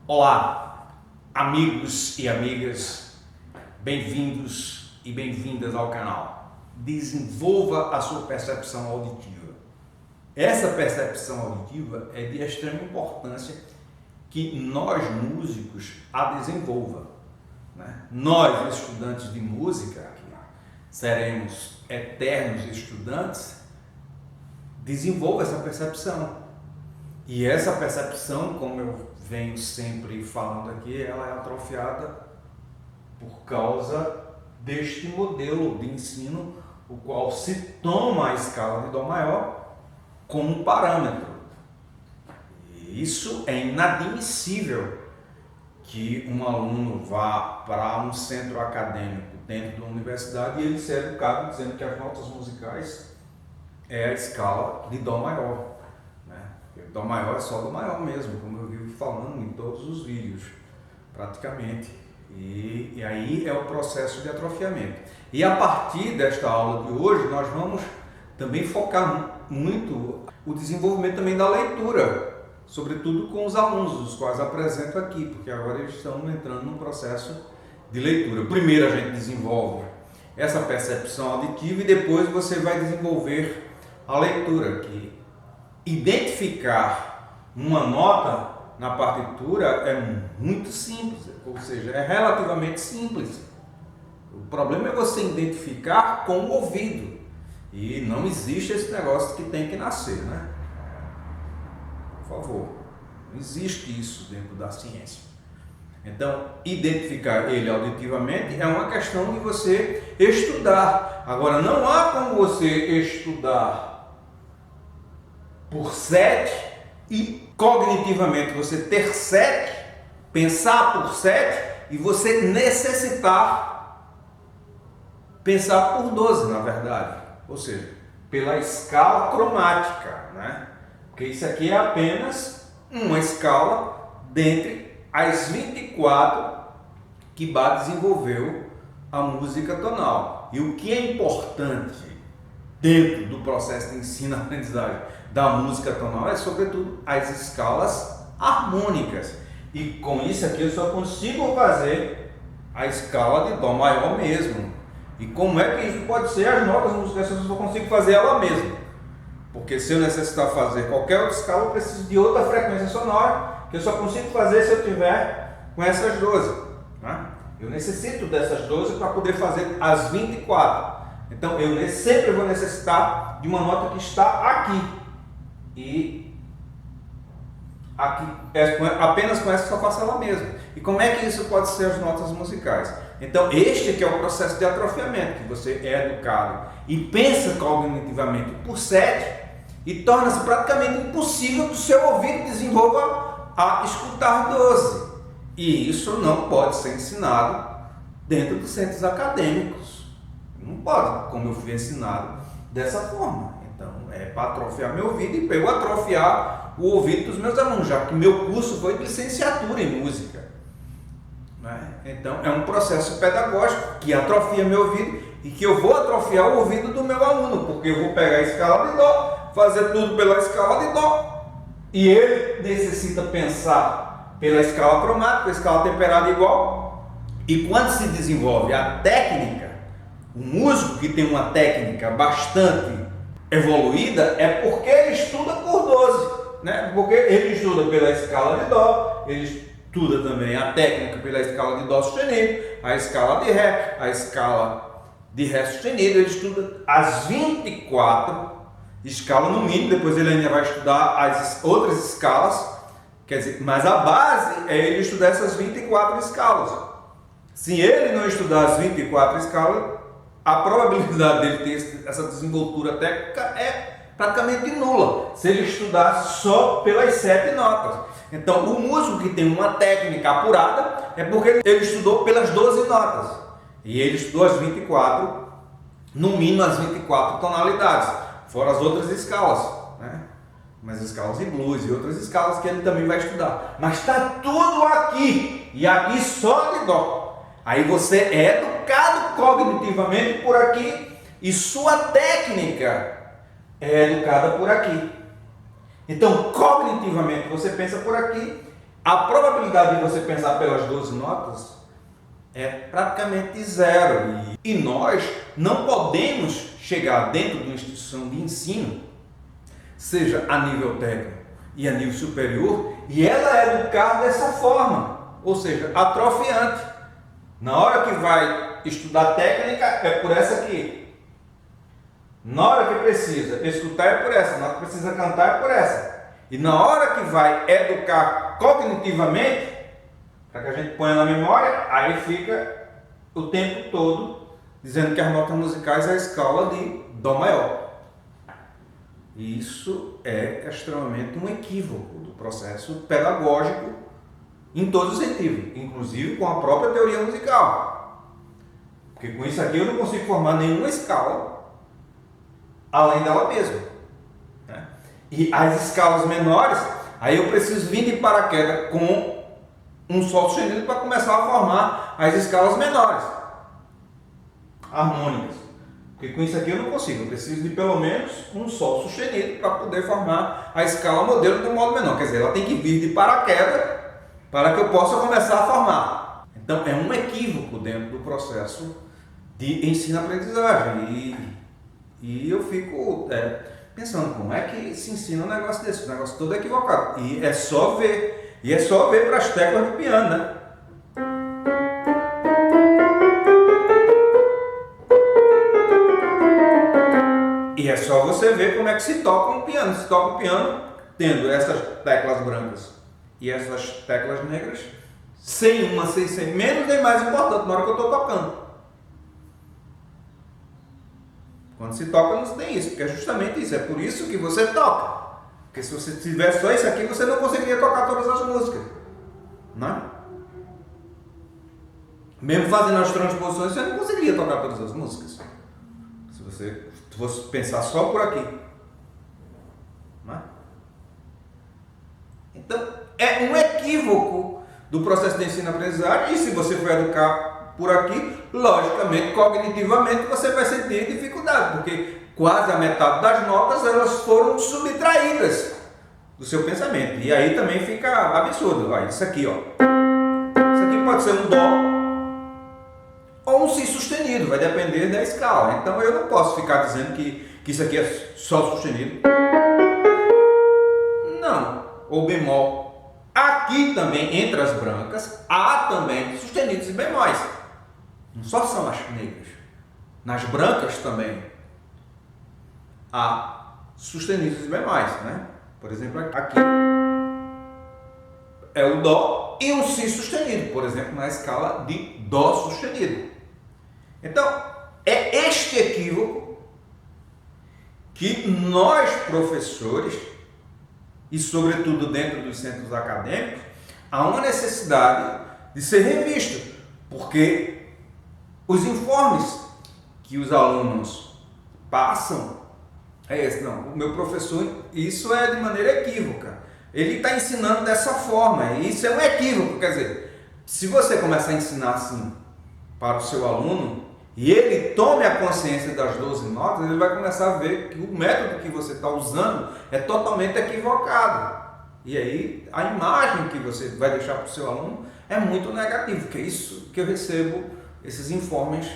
Olá, amigos e amigas, bem-vindos e bem-vindas ao canal. Desenvolva a sua percepção auditiva. Essa percepção auditiva é de extrema importância que nós músicos a desenvolva, né? Nós, estudantes de música, que seremos eternos estudantes, desenvolva essa percepção. E essa percepção, como eu venho sempre falando aqui, ela é atrofiada por causa deste modelo de ensino, o qual se toma a escala de Dó maior como parâmetro. E isso é inadmissível que um aluno vá para um centro acadêmico dentro da universidade e ele seja educado dizendo que as notas musicais é a escala de Dó maior. Dó maior é só Dó maior mesmo, como eu vivo falando em todos os vídeos, praticamente. E aí é o processo de atrofiamento. E a partir desta aula de hoje, nós vamos também focar muito o desenvolvimento também da leitura, sobretudo com os alunos, os quais apresento aqui, porque agora eles estão entrando no processo de leitura. Primeiro a gente desenvolve essa percepção auditiva e depois você vai desenvolver a leitura, que identificar uma nota na partitura é muito simples, ou seja, é relativamente simples. O problema é você identificar com o ouvido, e não existe esse negócio que tem que nascer, né? Por favor, não existe isso dentro da ciência. Então, identificar ele auditivamente é uma questão de você estudar. Agora, não há como você estudar por 7 e cognitivamente você ter 7, pensar por 7 e você necessitar pensar por 12, na verdade. Ou seja, pela escala cromática, né? Porque isso aqui é apenas uma escala dentre as 24 que Bach desenvolveu a música tonal. E o que é importante dentro do processo de ensino-aprendizagem da música tonal é, sobretudo, as escalas harmônicas. E com isso aqui eu só consigo fazer a escala de Dó maior mesmo. E como é que isso pode ser? As notas musicais eu só consigo fazer ela mesma. Porque se eu necessitar fazer qualquer outra escala, eu preciso de outra frequência sonora, que eu só consigo fazer se eu tiver com essas 12. Né? Eu necessito dessas 12 para poder fazer as 24. Então eu sempre vou necessitar de uma nota que está aqui. E aqui, apenas com essa só faço ela mesma. E como é que isso pode ser as notas musicais? Então este aqui é o processo de atrofiamento, que você é educado e pensa cognitivamente por 7 e torna-se praticamente impossível que o seu ouvido desenvolva a escutar 12. E isso não pode ser ensinado dentro dos centros acadêmicos. Não pode, como eu fui ensinado dessa forma. Então, é para atrofiar meu ouvido e para eu atrofiar o ouvido dos meus alunos, já que meu curso foi de licenciatura em música. Né? Então, é um processo pedagógico que atrofia meu ouvido e que eu vou atrofiar o ouvido do meu aluno, porque eu vou pegar a escala de Dó, fazer tudo pela escala de Dó, e ele necessita pensar pela escala cromática, a escala temperada igual. E quando se desenvolve a técnica, o músico que tem uma técnica bastante evoluída é porque ele estuda por 12, né? Porque ele estuda pela escala de Dó, ele estuda também a técnica pela escala de Dó sustenido, a escala de Ré, a escala de Ré sustenido, ele estuda as 24 escalas no mínimo, depois ele ainda vai estudar as outras escalas, quer dizer, mas a base é ele estudar essas 24 escalas. Se ele não estudar as 24 escalas, a probabilidade dele ter essa desenvoltura técnica é praticamente nula, se ele estudar só pelas 7 notas. Então, o músico que tem uma técnica apurada é porque ele estudou pelas 12 notas. E ele estudou as 24, no mínimo as 24 tonalidades, fora as outras escalas, né? Mas escalas de blues e outras escalas que ele também vai estudar. Mas está tudo aqui, e aqui só de Dó. Aí você é educado cognitivamente por aqui e sua técnica é educada por aqui. Então, cognitivamente você pensa por aqui a probabilidade de você pensar pelas 12 notas é praticamente zero. E nós não podemos chegar dentro de uma instituição de ensino, seja a nível técnico e a nível superior, e ela educar dessa forma, ou seja, atrofiante. Na hora que vai estudar técnica, é por essa aqui. Na hora que precisa escutar, é por essa. Na hora que precisa cantar, é por essa. E na hora que vai educar cognitivamente, para que a gente ponha na memória, aí fica o tempo todo dizendo que as notas musicais é a escala de Dó maior. E isso é extremamente um equívoco do processo pedagógico em todos os sentidos, inclusive com a própria teoria musical. Porque com isso aqui eu não consigo formar nenhuma escala além dela mesma, né? E as escalas menores, aí eu preciso vir de paraquedas com um sol sustenido para começar a formar as escalas menores, harmônicas. Porque com isso aqui eu não consigo, eu preciso de pelo menos um sol sustenido para poder formar a escala modelo do modo menor. Quer dizer, ela tem que vir de paraquedas para que eu possa começar a formar. Então é um equívoco dentro do processo de ensino-aprendizagem. E eu fico pensando, como é que se ensina um negócio desse? O negócio todo é equivocado. E é só ver. E é só ver para as teclas do piano, né? E é só você ver como é que se toca um piano. Se toca um piano tendo essas teclas brancas e essas teclas negras, sem uma ser menos nem mais importante na hora que eu estou tocando. Quando se toca não tem isso, porque é justamente isso, é por isso que você toca. Porque se você tivesse só isso aqui, você não conseguiria tocar todas as músicas, não é? Mesmo fazendo as transposições, você não conseguiria tocar todas as músicas. Se você fosse pensar só por aqui, não é? Então, é um equívoco do processo de ensino-aprendizagem, e se você for educar por aqui, logicamente, cognitivamente, você vai sentir dificuldade, porque quase a metade das notas elas foram subtraídas do seu pensamento. E aí também fica absurdo. Olha, isso aqui, ó. Isso aqui pode ser um Dó ou um Si sustenido, vai depender da escala. Então eu não posso ficar dizendo que isso aqui é Sol sustenido. Não. Ou bemol. Aqui também, entre as brancas, há também sustenidos e bemóis. Não só são as negras. Nas brancas também há sustenidos e bemóis, né? Por exemplo, aqui é o Dó e um Si sustenido, por exemplo, na escala de Dó sustenido. Então, é este equívoco que nós, professores, e sobretudo dentro dos centros acadêmicos, há uma necessidade de ser revisto, porque os informes que os alunos passam é esse. Não, o meu professor, isso é de maneira equívoca. Ele está ensinando dessa forma, e isso é um equívoco. Quer dizer, se você começar a ensinar assim para o seu aluno, e ele tome a consciência das 12 notas, ele vai começar a ver que o método que você está usando é totalmente equivocado. E aí a imagem que você vai deixar para o seu aluno é muito negativa, que é isso que eu recebo, esses informes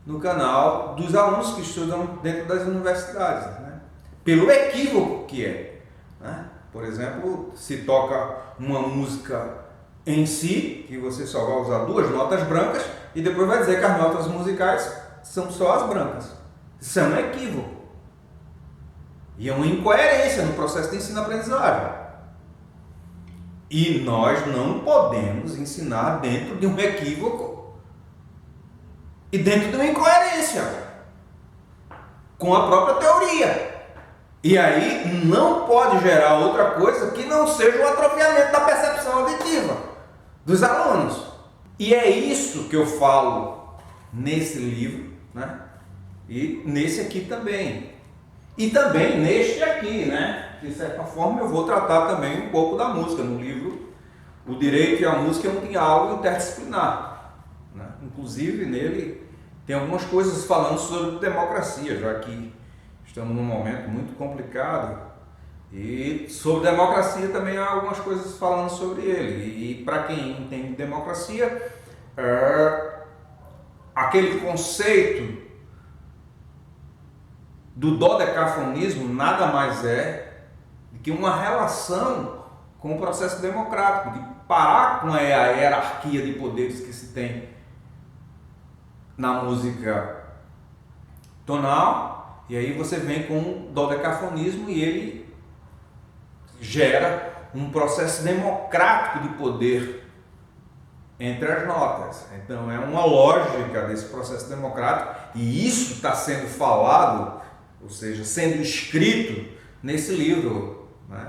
no canal dos alunos que estudam dentro das universidades, né? Pelo equívoco que é, né? Por exemplo, se toca uma música em si, que você só vai usar 2 notas brancas, e depois vai dizer que as notas musicais são só as brancas. Isso é um equívoco. E é uma incoerência no processo de ensino-aprendizagem. E nós não podemos ensinar dentro de um equívoco e dentro de uma incoerência com a própria teoria. E aí não pode gerar outra coisa que não seja o atrofiamento da percepção auditiva dos alunos. E é isso que eu falo nesse livro, né? E nesse aqui também. E também neste aqui, né? De certa forma eu vou tratar também um pouco da música no livro. O Direito e a Música é um diálogo interdisciplinar, né? Inclusive nele tem algumas coisas falando sobre democracia, já que estamos num momento muito complicado E sobre democracia também há algumas coisas falando sobre ele. E para quem entende democracia, aquele conceito do dodecafonismo nada mais é do que uma relação com o processo democrático, de parar com a hierarquia de poderes que se tem na música tonal, e aí você vem com o dodecafonismo e ele gera um processo democrático de poder entre as notas. Então é uma lógica desse processo democrático, e isso está sendo falado, ou seja, sendo escrito nesse livro.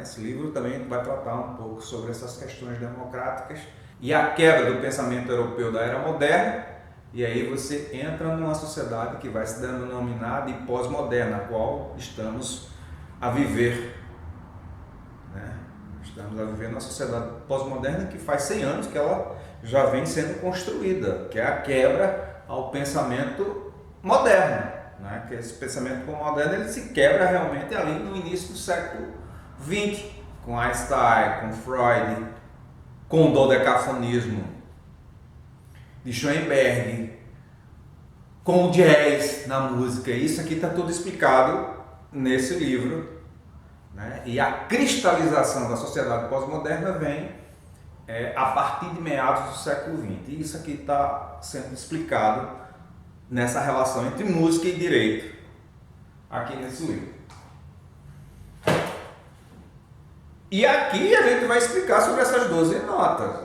Esse livro também vai tratar um pouco sobre essas questões democráticas e a quebra do pensamento europeu da era moderna, e aí você entra numa sociedade que vai se denominar de pós-moderna, a qual estamos a viver. Estamos a viver numa sociedade pós-moderna que faz 100 anos que ela já vem sendo construída, que é a quebra ao pensamento moderno. Que esse pensamento moderno ele se quebra realmente ali no início do século XX, com Einstein, com Freud, com o dodecafonismo de Schoenberg, com o jazz na música. Isso aqui está tudo explicado nesse livro. E a cristalização da sociedade pós-moderna vem a partir de meados do século XX. E isso aqui está sendo explicado nessa relação entre música e direito, aqui nesse livro. E aqui a gente vai explicar sobre essas 12 notas,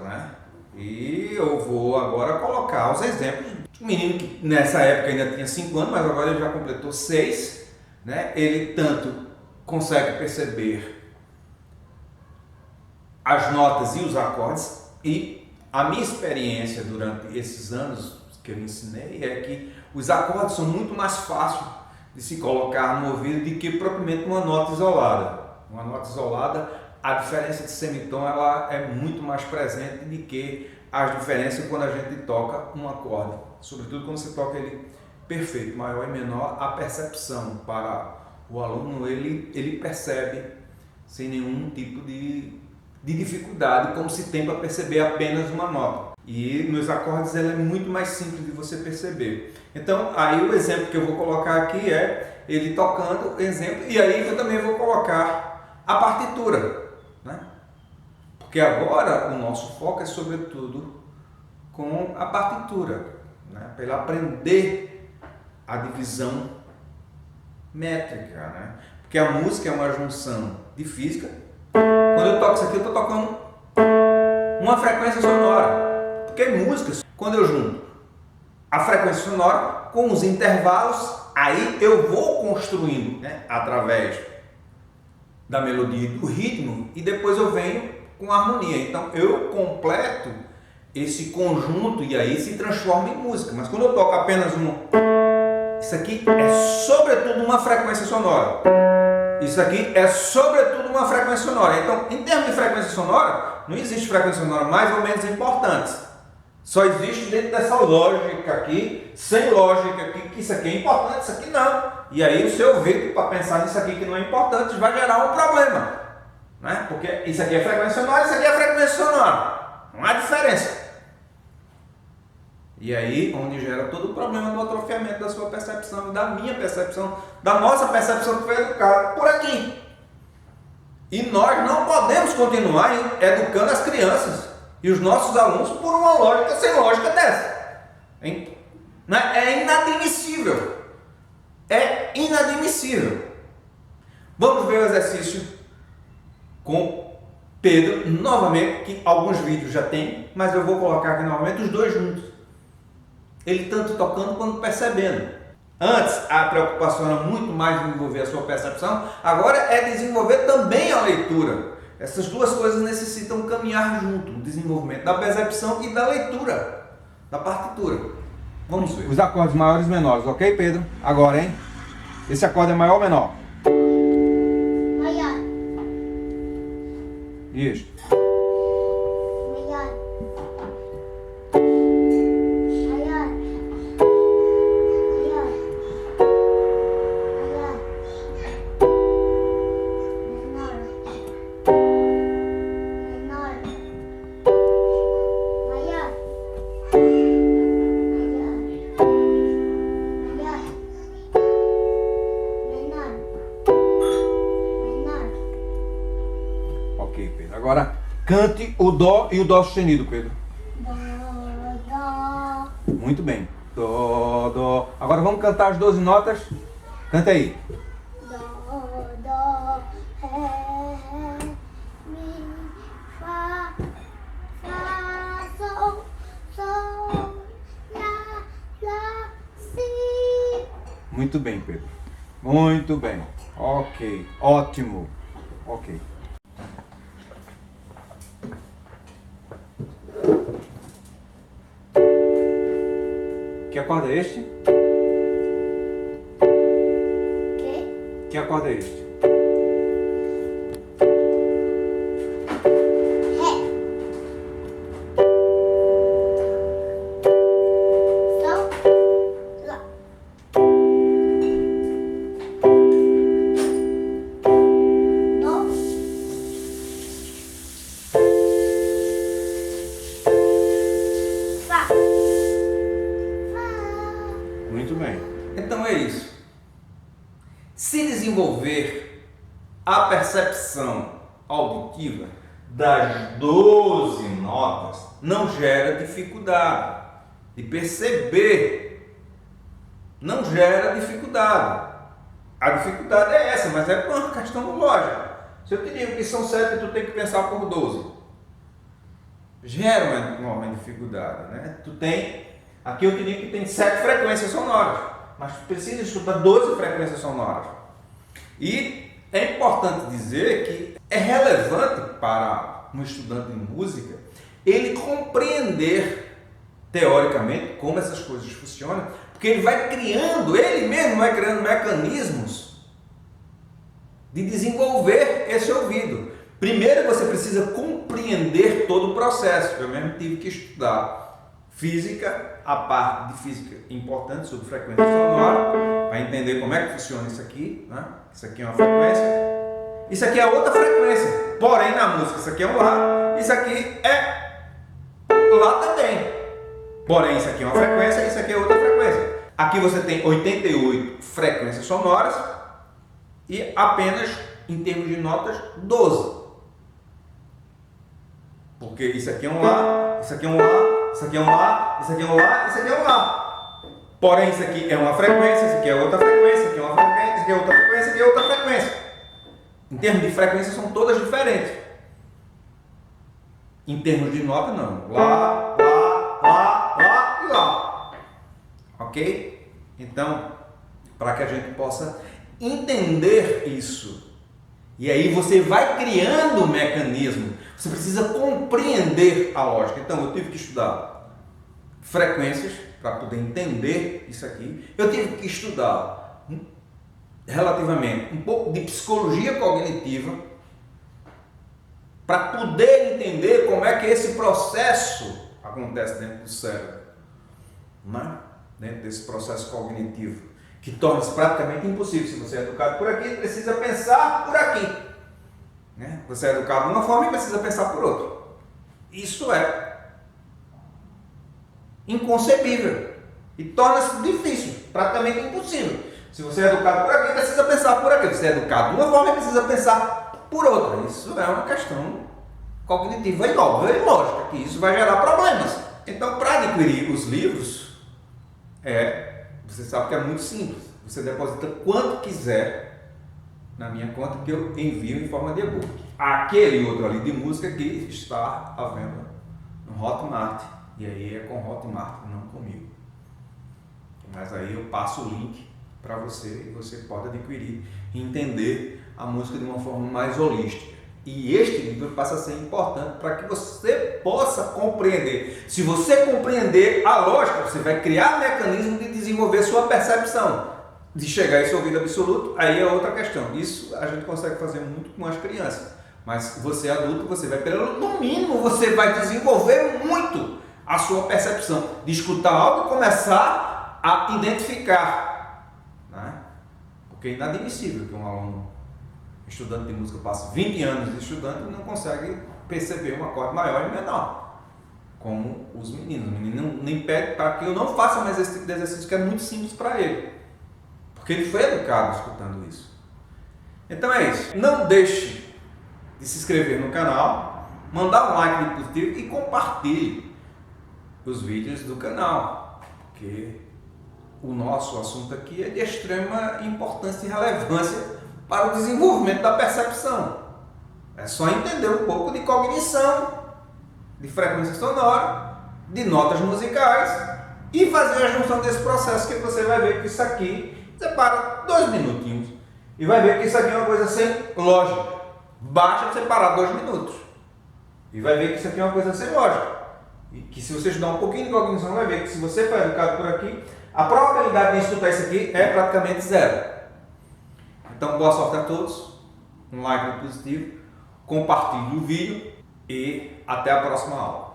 E eu vou agora colocar os exemplos. Um menino que nessa época ainda tinha 5 anos, mas agora ele já completou 6, Ele tanto consegue perceber as notas e os acordes, e a minha experiência durante esses anos que eu ensinei é que os acordes são muito mais fáceis de se colocar no ouvido do que propriamente uma nota isolada. Uma nota isolada, a diferença de semitom ela é muito mais presente do que as diferenças quando a gente toca um acorde, sobretudo quando você toca ele perfeito, maior e menor. A percepção para o aluno ele percebe sem nenhum tipo de dificuldade, como se tem para perceber apenas uma nota. E nos acordes ela é muito mais simples de você perceber. Então aí o exemplo que eu vou colocar aqui é ele tocando, exemplo, e aí eu também vou colocar a partitura, Porque agora o nosso foco é sobretudo com a partitura, Para ele aprender a divisão métrica, Porque a música é uma junção de física. Quando eu toco isso aqui, eu estou tocando uma frequência sonora. Porque músicas, quando eu junto a frequência sonora com os intervalos, aí eu vou construindo, através da melodia e do ritmo, e depois eu venho com a harmonia. Então eu completo esse conjunto e aí se transforma em música. Mas quando eu toco apenas isso aqui é sobretudo uma frequência sonora. Isso aqui é sobretudo uma frequência sonora. Então, em termos de frequência sonora, não existe frequência sonora mais ou menos importante. Só existe dentro dessa lógica aqui, sem lógica aqui, que isso aqui é importante, isso aqui não. E aí o seu ouvido, para pensar nisso aqui que não é importante, vai gerar um problema. Porque isso aqui é frequência sonora, isso aqui é frequência sonora. Não há diferença. E aí, onde gera todo o problema do atrofiamento da sua percepção, da minha percepção, da nossa percepção que foi educada por aqui. E nós não podemos continuar educando as crianças e os nossos alunos por uma lógica sem lógica dessa. É inadmissível. É inadmissível. Vamos ver o exercício com Pedro novamente, que alguns vídeos já tem, mas eu vou colocar aqui novamente os dois juntos. Ele tanto tocando quanto percebendo. Antes a preocupação era muito mais em desenvolver a sua percepção, agora é desenvolver também a leitura. Essas duas coisas necessitam caminhar junto, o desenvolvimento da percepção e da leitura, da partitura. Vamos ver. Os acordes maiores e menores, ok, Pedro? Agora, hein? Esse acorde é maior ou menor? Maior. Isso. Maior. Maior. Maior. Maior. Menor. Cante o Dó e o Dó sustenido, Pedro. Dó, dó. Muito bem. Dó, Dó. Agora vamos cantar as 12 notas. Canta aí. Dó, dó, ré, mi, fá, sol, sol, lá, si. Muito bem, Pedro. Muito bem. Ok. Ótimo. Ok. Que acorde é este? Que acorde é este? Muito bem. Então é isso. Se desenvolver a percepção auditiva das 12 notas não gera dificuldade de perceber. Não gera dificuldade. A dificuldade é essa, mas é por uma questão lógica. Se eu te digo que são 7, tu tem que pensar por 12. Gera uma dificuldade, né? Aqui eu te digo que tem 7 frequências sonoras, mas tu precisa escutar 12 frequências sonoras. E é importante dizer que é relevante para um estudante de música ele compreender teoricamente como essas coisas funcionam, porque ele mesmo vai criando mecanismos de desenvolver esse ouvido. Primeiro você precisa compreender todo o processo. Eu mesmo tive que estudar física, a parte de física importante sobre frequência sonora, para entender como é que funciona isso aqui, né? Isso aqui é uma frequência, isso aqui é outra frequência, porém na música isso aqui é um Lá, isso aqui é Lá também, porém isso aqui é uma frequência, isso aqui é outra frequência. Aqui você tem 88 frequências sonoras e apenas, em termos de notas, 12. Porque isso aqui é um Lá, isso aqui é um Lá, isso aqui é um Lá, isso aqui é um Lá, isso aqui é um Lá. Porém, isso aqui é uma frequência, isso aqui é outra frequência, isso aqui é uma frequência, isso aqui é outra frequência, isso aqui é outra frequência. Em termos de frequência, são todas diferentes. Em termos de nota, não. Lá, Lá, Lá, Lá e Lá. Ok? Então, para que a gente possa entender isso. E aí você vai criando um mecanismo. Você precisa compreender a lógica. Então, eu tive que estudar frequências para poder entender isso aqui. Eu tive que estudar relativamente um pouco de psicologia cognitiva para poder entender como é que esse processo acontece dentro do cérebro, né? Dentro desse processo cognitivo, que torna-se praticamente impossível. Se você é educado por aqui, precisa pensar por aqui. Né? Você é educado de uma forma e precisa pensar por outra. Isso é inconcebível e torna-se difícil, praticamente impossível. Se você é educado por aqui, precisa pensar por aqui. Você é educado de uma forma e precisa pensar por outra. Isso é uma questão cognitiva e óbvia e lógica, que isso vai gerar problemas. Então, para adquirir os livros, você sabe que é muito simples. Você deposita quanto quiser na minha conta, que eu envio em forma de e-book. Aquele outro ali de música que está à venda no Hotmart. E aí é com Hotmart, não comigo. Mas aí eu passo o link para você e você pode adquirir e entender a música de uma forma mais holística. E este livro passa a ser importante para que você possa compreender. Se você compreender a lógica, você vai criar mecanismo de desenvolver sua percepção. De chegar a esse ouvido absoluto, aí é outra questão. Isso a gente consegue fazer muito com as crianças. Mas você adulto, você vai, no mínimo, você vai desenvolver muito a sua percepção de escutar algo e começar a identificar. Né? Porque é inadmissível que um aluno estudante de música passe 20 anos estudando e não consegue perceber um acorde maior e menor. Como os meninos. O menino nem pede para que eu não faça mais esse tipo de exercício, que é muito simples para ele. Porque ele foi educado escutando isso. Então é isso. Não deixe de se inscrever no canal. mandar um like de positivo e compartilhe os vídeos do canal, porque o nosso assunto aqui é de extrema importância e relevância para o desenvolvimento da percepção. É só entender um pouco de cognição, de frequência sonora, de notas musicais e fazer a junção desse processo, que você vai ver que isso aqui você para 2 minutinhos e vai ver que isso aqui é uma coisa sem lógica. Basta você parar 2 minutos e vai ver que isso aqui é uma coisa sem lógica. E que se você estudar um pouquinho de cognição, vai ver que se você for educado por aqui, a probabilidade de escutar isso aqui é praticamente zero. Então, boa sorte a todos, um like positivo, compartilhe o vídeo e até a próxima aula.